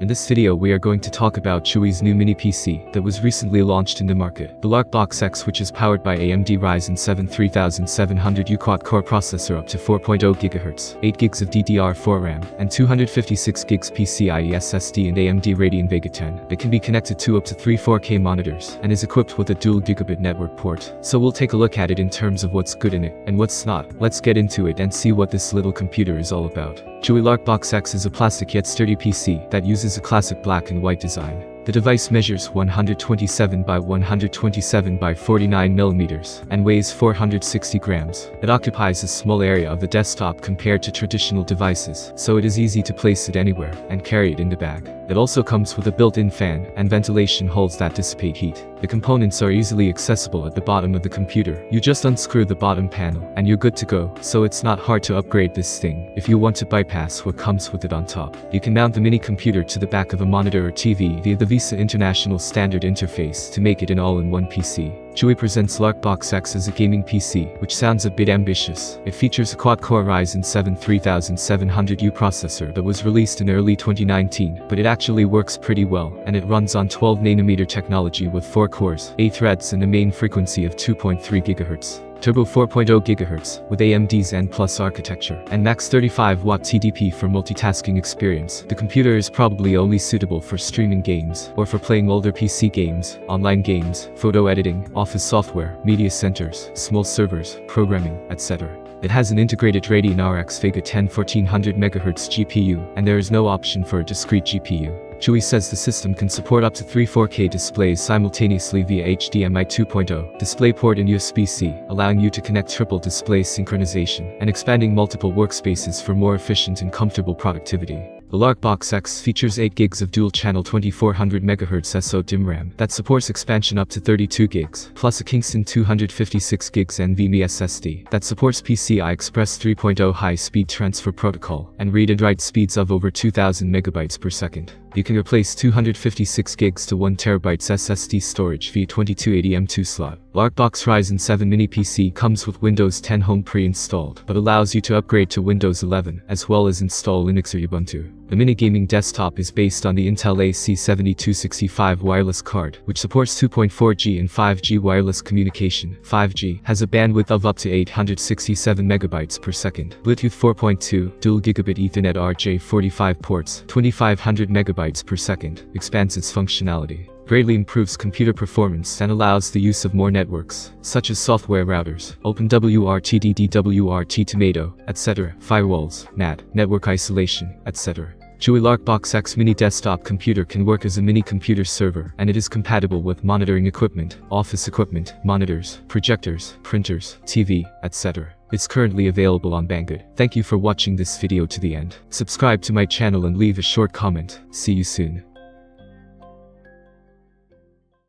In this video we are going to talk about Chuwi's new mini PC that was recently launched in the market. The LarkBox X, which is powered by AMD Ryzen 3700U quad-core processor up to 4.0 GHz, 8 GB of DDR4 RAM, and 256 GB PCIe SSD and AMD Radeon Vega 10. It can be connected to up to 3 4K monitors and is equipped with a dual gigabit network port. So we'll take a look at it in terms of what's good in it and what's not. Let's get into it and see what this little computer is all about. Chuwi LarkBox X is a plastic yet sturdy PC that uses a classic black and white design. The device measures 127 by 127 by 49 mm and weighs 460 grams. It occupies a small area of the desktop compared to traditional devices, so it is easy to place it anywhere and carry it in the bag. It also comes with a built-in fan and ventilation holes that dissipate heat. The components are easily accessible at the bottom of the computer. You just unscrew the bottom panel and you're good to go, so it's not hard to upgrade this thing if you want to bypass what comes with it on top. You can mount the mini computer to the back of a monitor or TV via the Visa International Standard interface to make it an all-in-one PC. Chuwi presents LarkBox X as a gaming PC, which sounds a bit ambitious. It features a quad-core Ryzen 3700U processor that was released in early 2019, but it actually works pretty well, and it runs on 12nm technology with 4 cores, 8 threads and a main frequency of 2.3 GHz. Turbo 4.0 GHz, with AMD's N+ architecture, and max 35W TDP for multitasking experience. The computer is probably only suitable for streaming games, or for playing older PC games, online games, photo editing, office software, media centers, small servers, programming, etc. It has an integrated Radeon RX Vega 10 1400MHz GPU, and there is no option for a discrete GPU. Chuwi says the system can support up to 3 4K displays simultaneously via HDMI 2.0, DisplayPort and USB-C, allowing you to connect triple display synchronization, and expanding multiple workspaces for more efficient and comfortable productivity. The LarkBox X features 8 GB of dual-channel 2400MHz SO-DIMM RAM that supports expansion up to 32 GB, plus a Kingston 256 GB NVMe SSD that supports PCI Express 3.0 high-speed transfer protocol and read and write speeds of over 2000 megabytes per second. You can replace 256 GB to 1 TB SSD storage via 2280 M2 slot. LarkBox Ryzen 7 mini PC comes with Windows 10 Home pre-installed, but allows you to upgrade to Windows 11, as well as install Linux or Ubuntu. The mini gaming desktop is based on the Intel AC7265 wireless card, which supports 2.4G and 5G wireless communication. 5G has a bandwidth of up to 867 megabytes per second. Bluetooth 4.2, dual gigabit Ethernet RJ45 ports, 2500 megabytes per second, expands its functionality. Greatly improves computer performance and allows the use of more networks, such as software routers, OpenWRT, DDR4, Tomato, etc., firewalls, NAT, network isolation, etc. Chuwi LarkBox X mini desktop computer can work as a mini computer server, and it is compatible with monitoring equipment, office equipment, monitors, projectors, printers, TV, etc. It's currently available on Banggood. Thank you for watching this video to the end. Subscribe to my channel and leave a short comment. See you soon.